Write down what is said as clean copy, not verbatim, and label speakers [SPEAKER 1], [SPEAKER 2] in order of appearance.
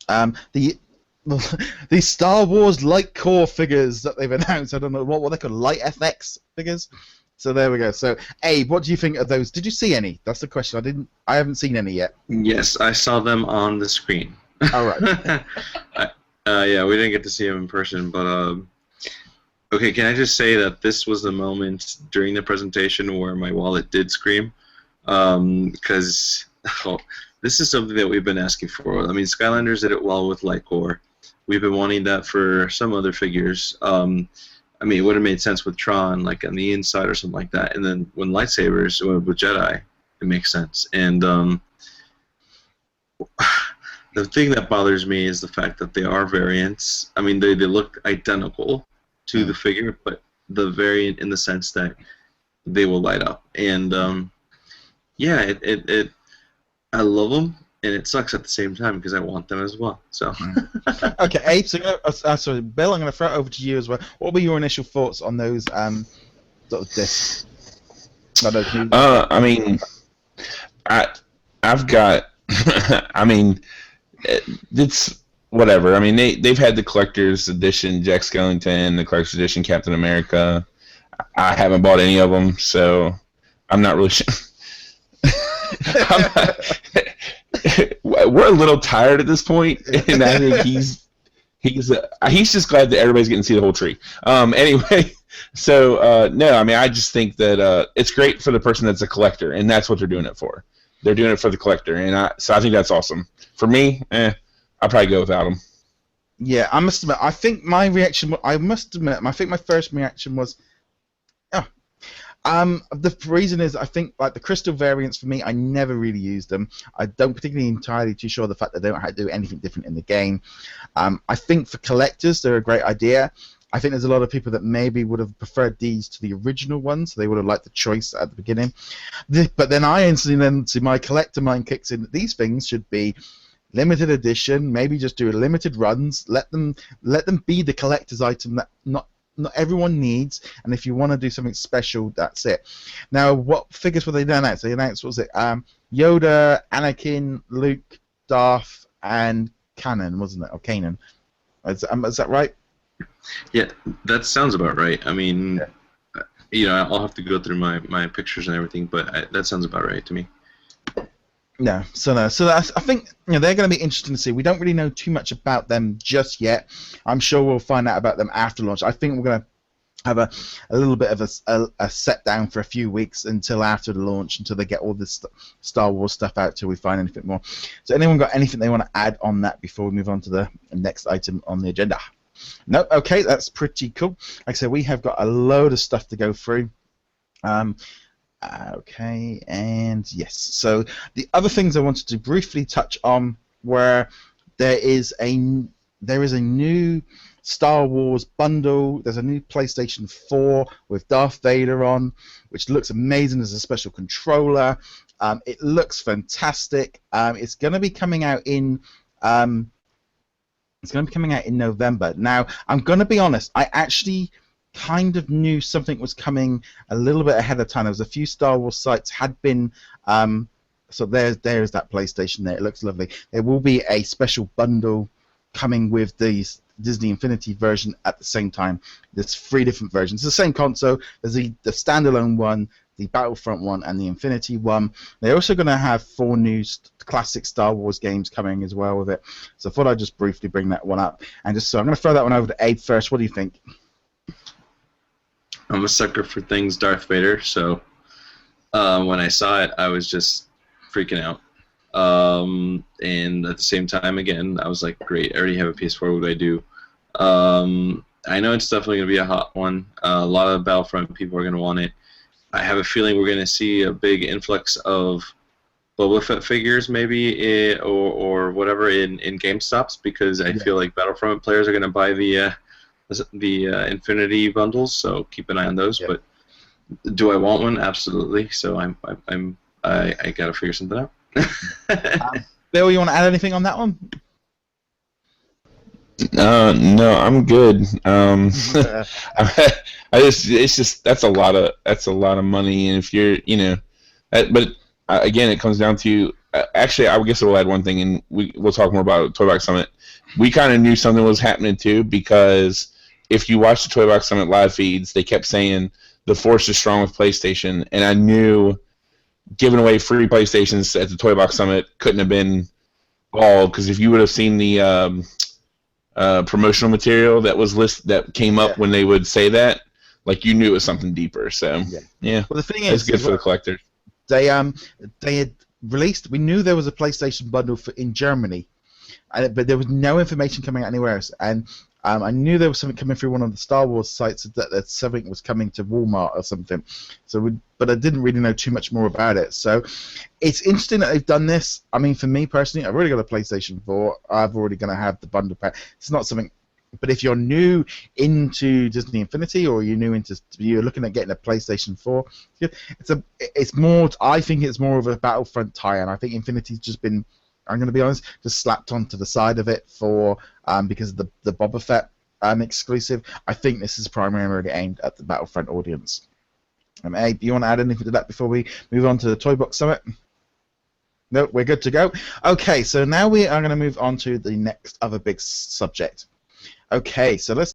[SPEAKER 1] The the Star Wars Light Core figures that they've announced. I don't know what they call Light FX figures. So there we go. So Abe, what do you think of those? Did you see any? That's the question. I haven't seen any yet.
[SPEAKER 2] Yes, I saw them on the screen.
[SPEAKER 1] All right.
[SPEAKER 2] Yeah, we didn't get to see them in person, but okay. Can I just say that this was the moment during the presentation where my wallet did scream, because this is something that we've been asking for. I mean, Skylanders did it well with Lightcore. We've been wanting that for some other figures. I mean, it would have made sense with Tron, like on the inside or something like that. And then when lightsabers with Jedi, it makes sense. And the thing that bothers me is the fact that they are variants. I mean, they look identical to the figure, but the variant in the sense that they will light up. And yeah, I love them, and it sucks at the same time because I want them as well. So.
[SPEAKER 1] Okay, Abe. So, sorry, Bill. I'm going to throw it over to you as well. What were your initial thoughts on those sort of discs?
[SPEAKER 3] I mean, I've got. I mean, it's whatever. I mean, they've had the collector's edition Jack Skellington, the collector's edition Captain America. I haven't bought any of them, so I'm not really sure. We're a little tired at this point, and I think he's just glad that everybody's getting to see the whole tree. Anyway, so no, I mean, I just think that it's great for the person that's a collector, and that's what they're doing it for. They're doing it for the collector, and so I think that's awesome. For me, I'll probably go without them.
[SPEAKER 1] Yeah, I must admit, I think my reaction. I think my first reaction was, the reason is I think like the crystal variants for me, I never really used them. I don't particularly entirely too sure of the fact that they don't have to do anything different in the game. I think for collectors they're a great idea. I think there's a lot of people that maybe would have preferred these to the original ones, so they would have liked the choice at the beginning. But then I instantly then see my collector mind kicks in that these things should be limited edition, maybe just do limited runs, let them be the collector's item that not everyone needs, and if you want to do something special, that's it. Now, what figures were they announced? They announced, what was it? Yoda, Anakin, Luke, Darth, and Kanan, wasn't it? Or Kanan. Is that right?
[SPEAKER 2] Yeah, that sounds about right. I mean, you know, I'll have to go through my pictures and everything, but that sounds about right to me.
[SPEAKER 1] No, so I think they're going to be interesting to see. We don't really know too much about them just yet. I'm sure we'll find out about them after launch. I think we're going to have a little bit of a set down for a few weeks until after the launch, until they get all this Star Wars stuff out till we find anything more. So anyone got anything they want to add on that before we move on to the next item on the agenda? No? Okay, that's pretty cool. Like I said, we have got a load of stuff to go through. Okay, and yes. So the other things I wanted to briefly touch on were there is a new Star Wars bundle. There's a new PlayStation 4 with Darth Vader on, which looks amazing as a special controller. It looks fantastic. It's going to be coming out in November. Now, I'm going to be honest. I actually kind of knew something was coming a little bit ahead of time. There was a few Star Wars sites had been so there's that PlayStation there. It looks lovely. There will be a special bundle coming with the Disney Infinity version at the same time. There's 3 different versions. It's the same console. There's the standalone one, the Battlefront one, and the Infinity one. They're also going to have 4 new classic Star Wars games coming as well with it. So I thought I'd just briefly bring that one up. And so I'm going to throw that one over to Abe first. What do you think?
[SPEAKER 2] I'm a sucker for things Darth Vader, so when I saw it, I was just freaking out. And at the same time, again, I was like, great, I already have a PS4, what do I do? I know it's definitely going to be a hot one. A lot of Battlefront people are going to want it. I have a feeling we're going to see a big influx of Boba Fett figures, maybe, or whatever, in GameStops, because I feel like Battlefront players are going to buy the Infinity bundles, so keep an eye on those. But do I want one? Absolutely. So I gotta figure something out.
[SPEAKER 1] Bill, you want to add anything on that one?
[SPEAKER 3] No, I'm good. It's just that's a lot of money, and if you're but again, it comes down to actually. I guess we'll add one thing, and we'll talk more about Toy Box Summit. We kind of knew something was happening too, because if you watch the Toy Box Summit live feeds, they kept saying the force is strong with PlayStation, and I knew giving away free PlayStations at the Toy Box Summit couldn't have been all, because if you would have seen the promotional material that came up when they would say that, like, you knew it was something deeper. So yeah.
[SPEAKER 1] Well, the thing
[SPEAKER 3] it's
[SPEAKER 1] is,
[SPEAKER 3] good for the collectors.
[SPEAKER 1] They had released. We knew there was a PlayStation bundle in Germany, but there was no information coming out anywhere else. And I knew there was something coming through one of the Star Wars sites that something was coming to Walmart or something. But I didn't really know too much more about it. So it's interesting that they've done this. I mean, for me personally, I've already got a PlayStation 4. I've already going to have the bundle pack. It's not something. But if you're new into Disney Infinity, or you're looking at getting a PlayStation 4, it's more. I think it's more of a Battlefront tie-in. I think Infinity's just been, I'm going to be honest, just slapped onto the side of it because of the Boba Fett exclusive. I think this is primarily aimed at the Battlefront audience. Abe, do you want to add anything to that before we move on to the Toy Box Summit? No, we're good to go. Okay, so now we are going to move on to the next other big subject. Okay, so let's